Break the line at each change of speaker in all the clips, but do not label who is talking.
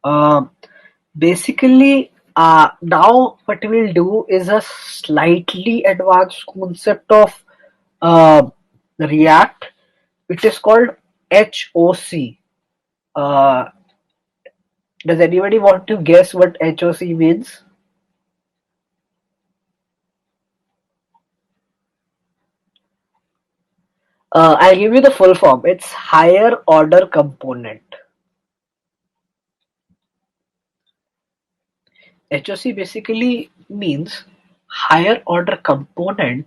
Uh, Basically, now what we'll do is a slightly advanced concept of uh, React. It is called HOC. Uh, does anybody want to guess what HOC means? I'll give you the full form. It's higher order component. HOC basically means higher order component.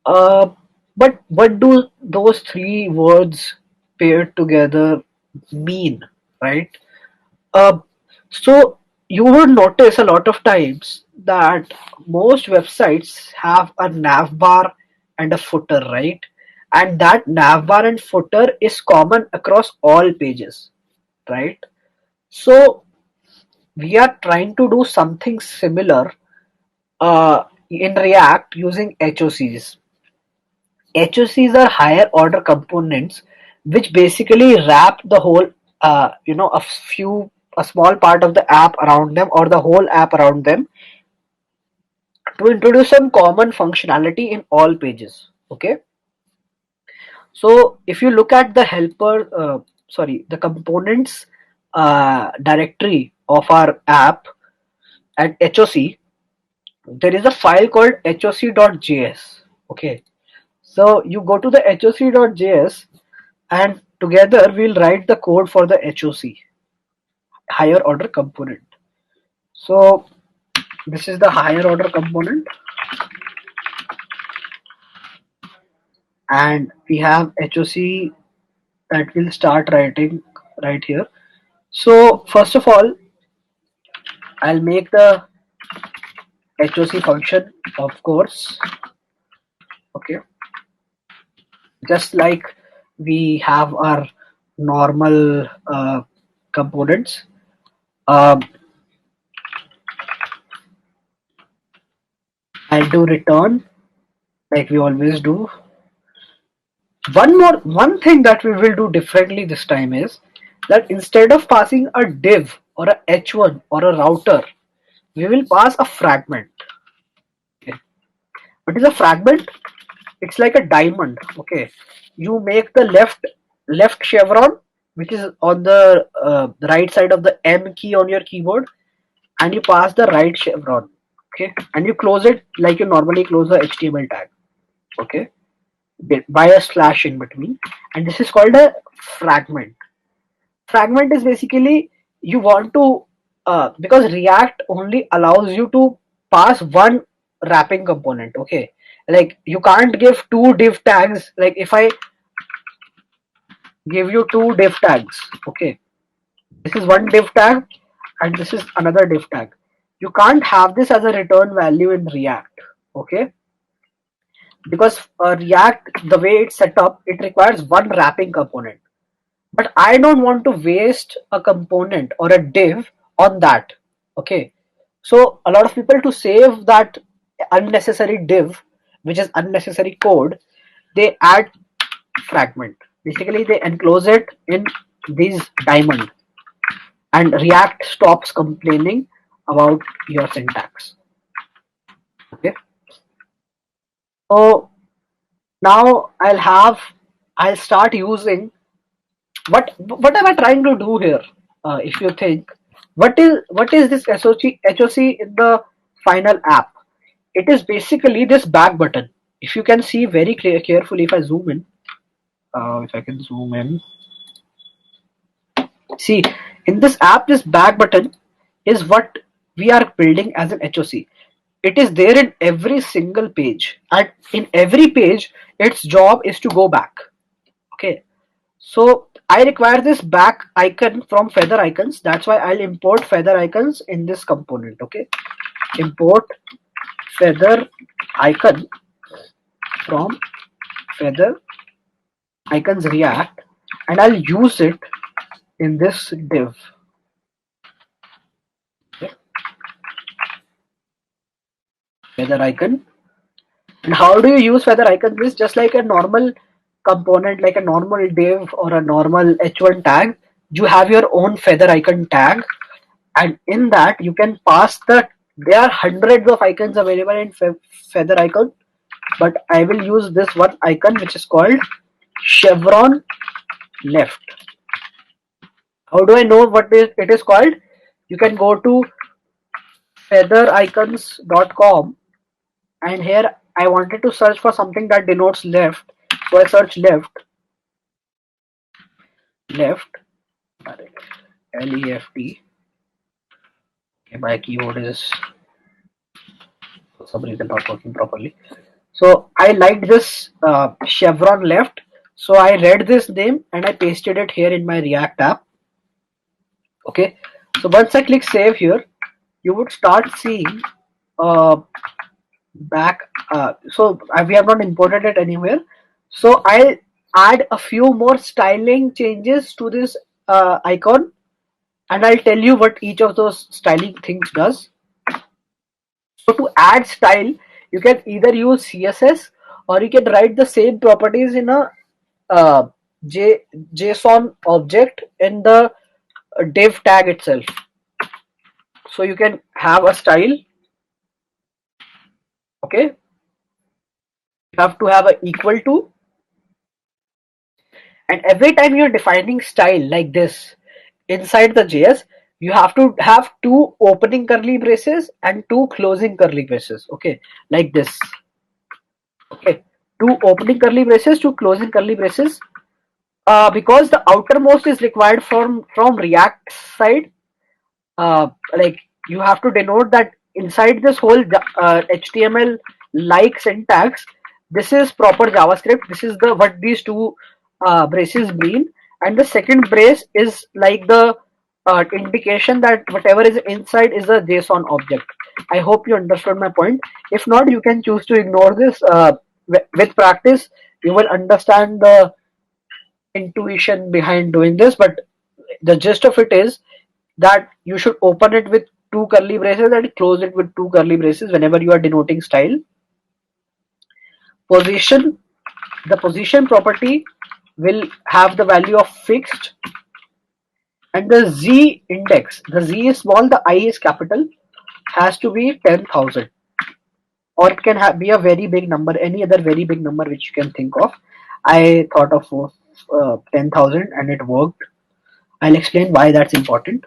Uh, but what do those three words paired together mean, right? Uh, so you would notice a lot of times that most websites have a nav bar and a footer, right? And that nav bar and footer is common across all pages, right? So we are trying to do something similar in React using HOCs. HOCs are higher order components which basically wrap the whole, a small part of the app around them or the whole app around them to introduce some common functionality in all pages. Okay, so if you look at the the components directory of our app at HOC, there is a file called hoc.js. Okay, so you go to the hoc.js and together we'll write the code for the HOC, higher order component. So this is the higher order component, and we have HOC that we'll start writing right here. So first of all, I'll make the HOC function, of course. Okay, just like we have our normal components. Um, I'll do return like we always do. One thing that we will do differently this time is that instead of passing a div or a h1 or a router, we will pass a fragment. Okay. What is a fragment? It's like a diamond. Okay, you make the left chevron, which is on the right side of the M key on your keyboard, and you pass the right chevron. Okay, and you close it like you normally close a HTML tag. Okay, by a slash in between, and this is called a fragment. Fragment is basically you want to because React only allows you to pass one wrapping component. Okay, like you can't give two div tags. Like if I give you two div tags, okay, this is one div tag and this is another div tag. You can't have this as a return value in React. Okay, because React, the way it's set up, it requires one wrapping component. But I don't want to waste a component or a div on that. Okay, so a lot of people, to save that unnecessary div, which is unnecessary code, they add fragment. Basically they enclose it in these diamond, and React stops complaining about your syntax. Okay, so now I'll start using what am I trying to do here? If you think, what is this HOC in the final app? It is basically this back button. If you can see very carefully, if I zoom in, if I can zoom in, see in this app, this back button is what we are building as an HOC. It is there in every single page, and in every page, its job is to go back. Okay, so I require this back icon from feather icons. That's why I'll import feather icons in this component. Okay, import feather icon from feather icons React, and I'll use it in this div. Okay. Feather icon. And how do you use feather icons? This just like a normal component, like a normal div or a normal h1 tag. you have your own feather icon tag, and in that you can pass there are hundreds of icons available in feather icon, but I will use this one icon which is called chevron left. How do I know it is called? You can go to feathericons.com, and here I wanted to search for something that denotes left, so I search left, left. Okay, my keyboard is for some reason not working properly. So I liked this chevron left, so I read this name and I pasted it here in my React app. Okay, so once I click save here, you would start seeing uh, back. We have not imported it anywhere. So I'll add a few more styling changes to this icon, and I'll tell you what each of those styling things does. So to add style, you can either use CSS or you can write the same properties in a uh, JSON object in the div tag itself. So you can have a style. Okay, you have to have a equal to, and every time you're defining style like this inside the JS, you have to have two opening curly braces and two closing curly braces. Okay, like this. Okay, two opening curly braces, two closing curly braces. Because the outermost is required from React side, like you have to denote that inside this whole HTML like syntax, this is proper JavaScript. This is the what these two braces mean, and the second brace is like the indication that whatever is inside is a JSON object. I hope you understood my point. If not, you can choose to ignore this. With practice, you will understand the intuition behind doing this, but the gist of it is that you should open it with two curly braces and close it with two curly braces whenever you are denoting style. Position, the position property will have the value of fixed, and the z index, the z is small, the I is capital, has to be 10,000, or it can be a very big number, any other very big number which you can think of. I thought of 10,000 and it worked. I'll explain why that's important.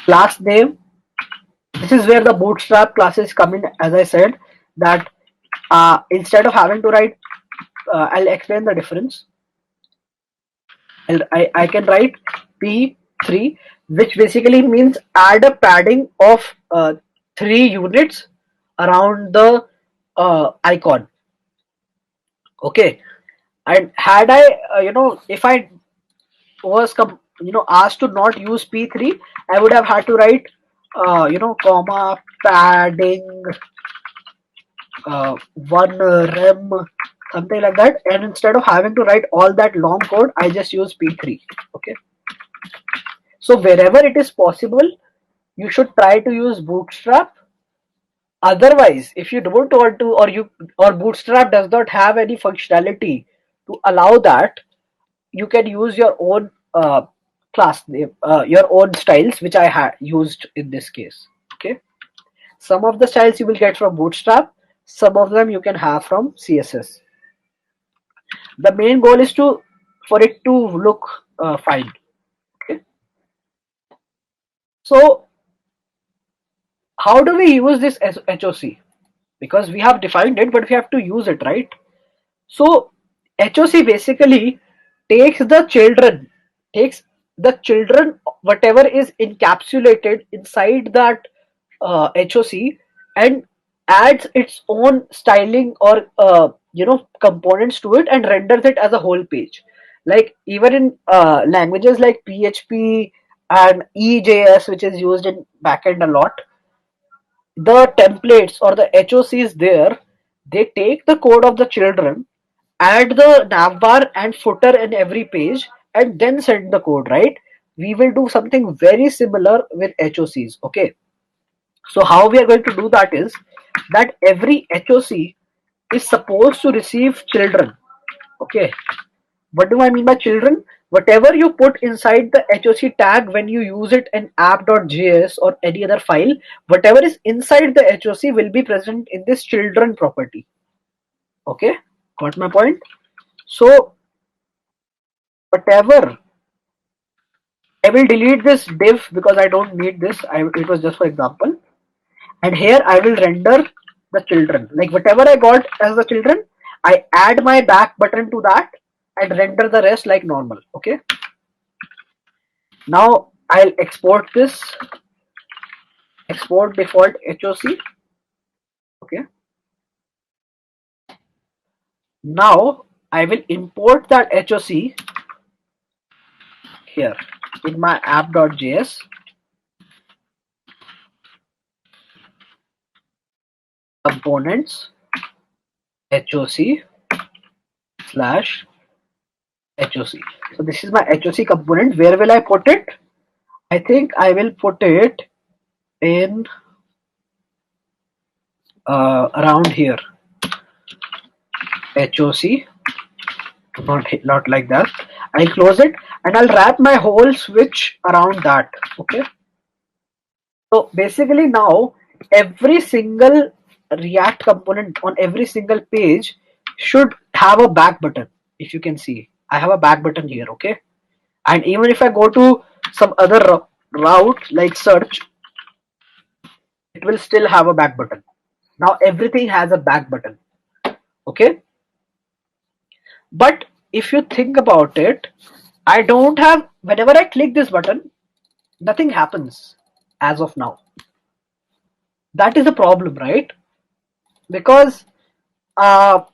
Class name, this is where the bootstrap classes come in. As I said, that instead of having to write, I'll explain the difference. I can write P3, which basically means add a padding of 3 units around the icon. Okay, and had I, if I was asked to not use P3, I would have had to write, comma padding 1 rem, something like that, and instead of having to write all that long code, I just use P3. Okay, so wherever it is possible, you should try to use Bootstrap. Otherwise, if you don't want to, or Bootstrap does not have any functionality to allow that, you can use your own class name, your own styles, which I had used in this case. Okay, some of the styles you will get from Bootstrap, some of them you can have from CSS. The main goal is for it to look fine. Okay, so how do we use this as HOC? Because we have defined it, but we have to use it, right? So HOC basically takes the children, whatever is encapsulated inside that HOC, and adds its own styling or components to it and renders it as a whole page. Like even in languages like PHP and EJS, which is used in backend a lot, the templates or the HOCs there, they take the code of the children, add the navbar and footer in every page, and then send the code, right? We will do something very similar with HOCs. Okay, so how we are going to do that is that every HOC is supposed to receive children. Okay, What do I mean by children? Whatever you put inside the HOC tag when you use it in app.js or any other file, whatever is inside the HOC will be present in this children property. Okay, got my point? So whatever, I will delete this div because I don't need this. It was just for example. And here I will render the children. Like whatever I got as the children, I add my back button to that and render the rest like normal. Okay. Now I'll export this, export default HOC. Okay. Now I will import that HOC here in my app.js. Components HOC slash HOC. So this is my HOC component. Where will I put it? I think I will put it in around here. HOC, not like that. I'll close it and I'll wrap my whole switch around that. Okay. So basically now every single React component on every single page should have a back button. If you can see, I have a back button here. Okay. And even if I go to some other route like search, it will still have a back button. Now everything has a back button. Okay. But if you think about it, I don't have, whenever I click this button, nothing happens as of now. That is a problem, right? Because uh,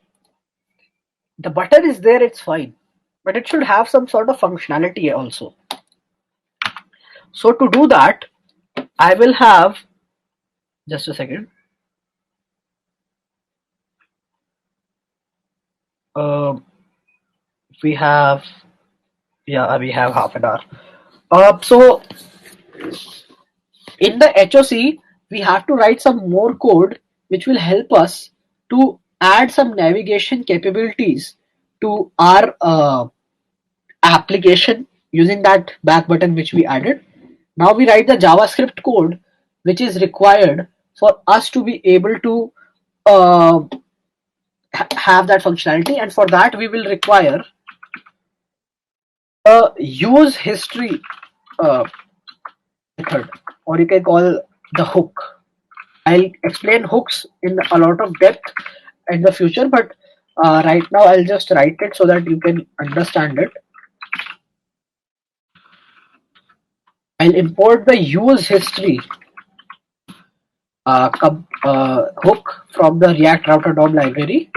the button is there, it's fine, but it should have some sort of functionality also. So to do that, I will have, just a second. We have, yeah, we have half an hour. So in the HOC, we have to write some more code which will help us to add some navigation capabilities to our application using that back button which we added. Now we write the JavaScript code which is required for us to be able to uh, have that functionality, and for that we will require a use history method, or you can call the hook. I'll explain hooks in a lot of depth in the future, but right now I'll just write it so that you can understand it. I'll import the use history hook from the React Router DOM library.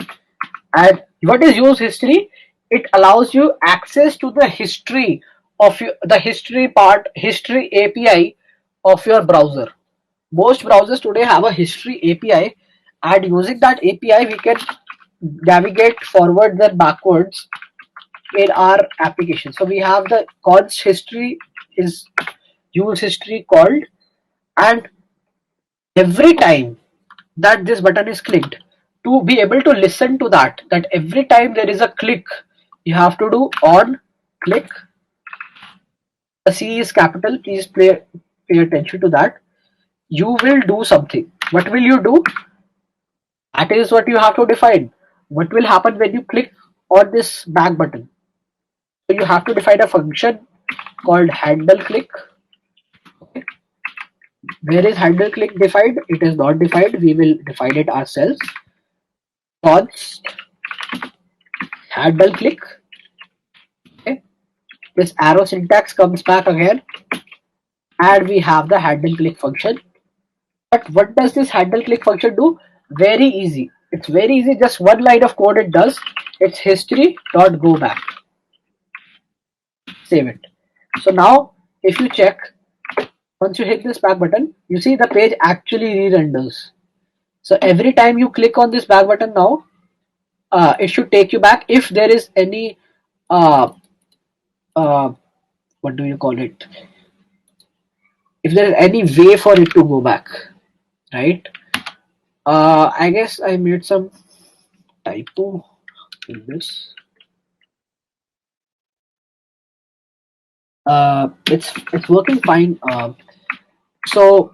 And what is use history? It allows you access to the history of the history API of your browser. Most browsers today have a history API, and using that API we can navigate forwards and backwards in our application. So we have the const history is use history called, and every time that this button is clicked, to be able to listen to that every time there is a click, you have to do on click. The C is capital, please pay attention to that. You will do something. What will you do? That is what you have to define. What will happen when you click on this back button? So you have to define a function called handle click. Okay. Where is handle click defined? It is not defined. We will define it ourselves. Const handle click. Okay. This arrow syntax comes back again, and we have the handle click function. But what does this handle click function do? Very easy. It's very easy. Just one line of code it does. It's history dot go back. Save it. So now if you check, once you hit this back button, you see the page actually re-renders. So every time you click on this back button now, it should take you back. If there is any what do you call it, if there is any way for it to go back, right? I guess I made some typo in this. It's working fine. So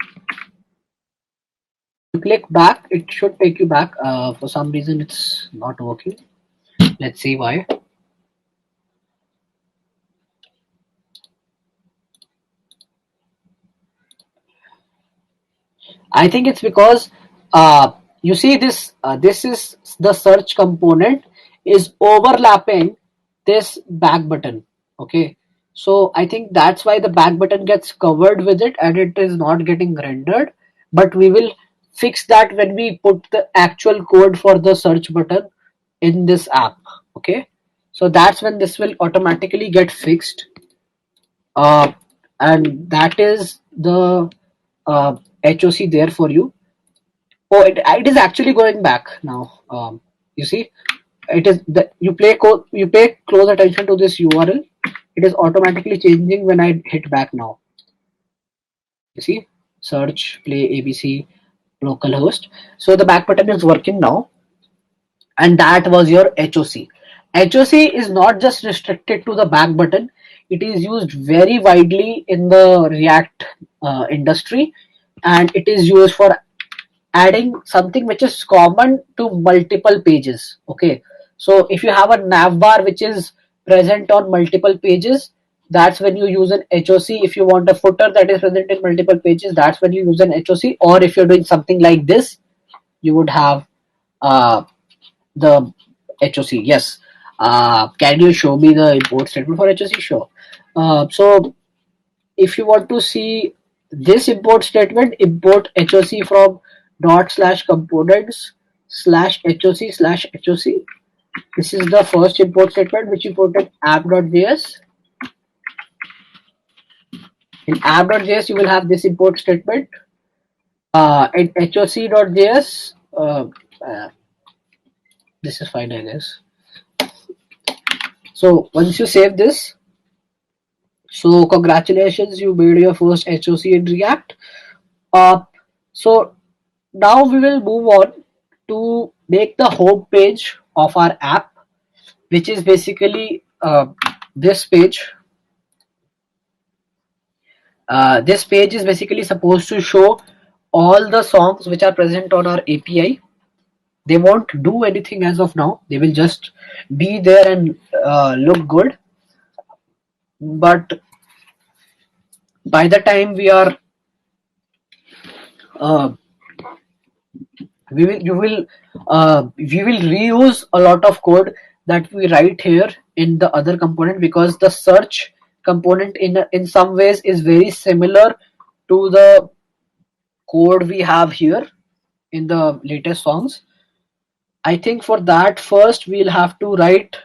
you click back, it should take you back. For some reason, it's not working. Let's see why. I think it's because you see this. This is the search component is overlapping this back button. Okay, so I think that's why the back button gets covered with it and it is not getting rendered. But we will fix that when we put the actual code for the search button in this app. Okay, so that's when this will automatically get fixed, uh, and that is the HOC there for you. Oh, it is actually going back now. You see, it is the you pay close attention to this URL. It is automatically changing when I hit back now. You see, search play ABC localhost. So the back button is working now, and that was your HOC. HOC is not just restricted to the back button. It is used very widely in the React industry, and it is used for adding something which is common to multiple pages. Okay, so if you have a nav bar which is present on multiple pages, that's when you use an HOC. If you want a footer that is present in multiple pages, that's when you use an HOC. Or if you're doing something like this, you would have uh, the HOC. Yes. Can you show me the import statement for HOC? Sure. So if you want to see this import statement, import HOC from dot slash components slash HOC slash HOC. This is the first import statement which imported app.js. In app.js, you will have this import statement. In hoc.js, this is fine, I guess. So once you save this, so congratulations, you made your first HOC in React. Uh, so now we will move on to make the home page of our app, which is basically this page. This page is basically supposed to show all the songs which are present on our API. They won't do anything as of now. They will just be there and look good. But by the time uh, we will reuse a lot of code that we write here in the other component, because the search component in some ways is very similar to the code we have here in the latest songs. I think for that, first we'll have to write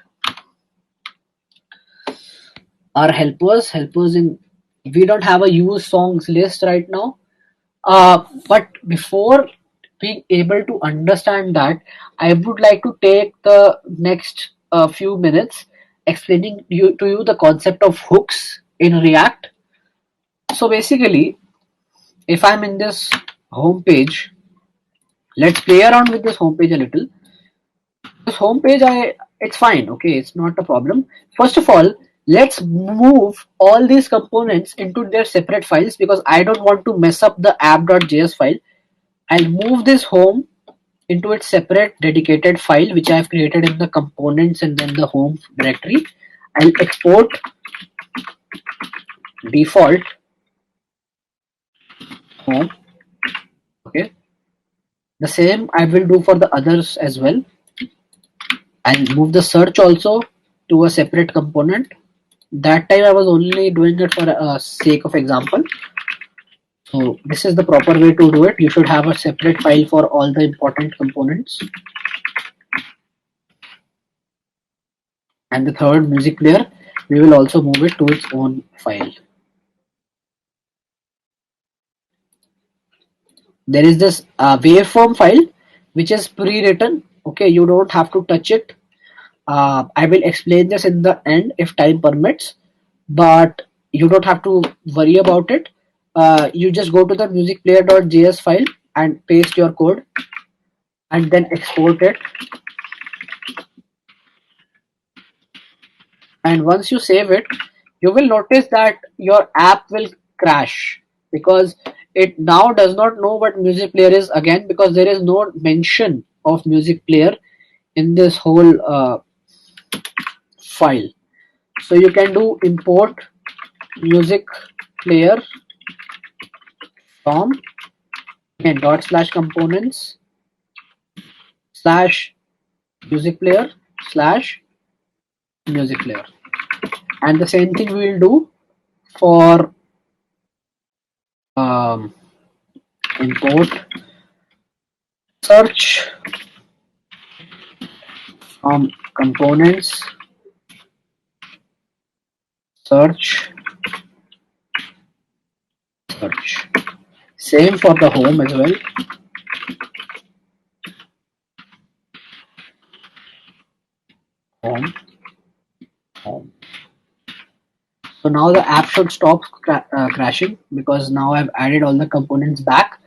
our helpers in. We don't have a use songs list right now. But before being able to understand that, I would like to take the next few minutes explaining to you the concept of hooks in React. So basically, if I'm in this home page, let's play around with this home page a little. This home page, it's fine. Okay, it's not a problem. First of all, let's move all these components into their separate files, because I don't want to mess up the app.js file. I'll move this home into its separate dedicated file which I have created in the components and then the home directory. I'll export default home. Okay, the same I will do for the others as well. I'll move the search also to a separate component. That time I was only doing it for sake of example. So this is the proper way to do it. You should have a separate file for all the important components. And the third, music player, we will also move it to its own file. There is this waveform file which is pre-written. Okay, you don't have to touch it. I will explain this in the end if time permits, but you don't have to worry about it. You just go to the musicplayer.js file and paste your code and then export it. And once you save it, you will notice that your app will crash because it now does not know what music player is again, because there is no mention of music player in this whole file. So you can do import music player from, again, dot slash components slash music player slash music player, and the same thing we will do for um, import search from components search search. Same for the home as well. Home, home. So now the app should stop crashing because now I've added all the components back.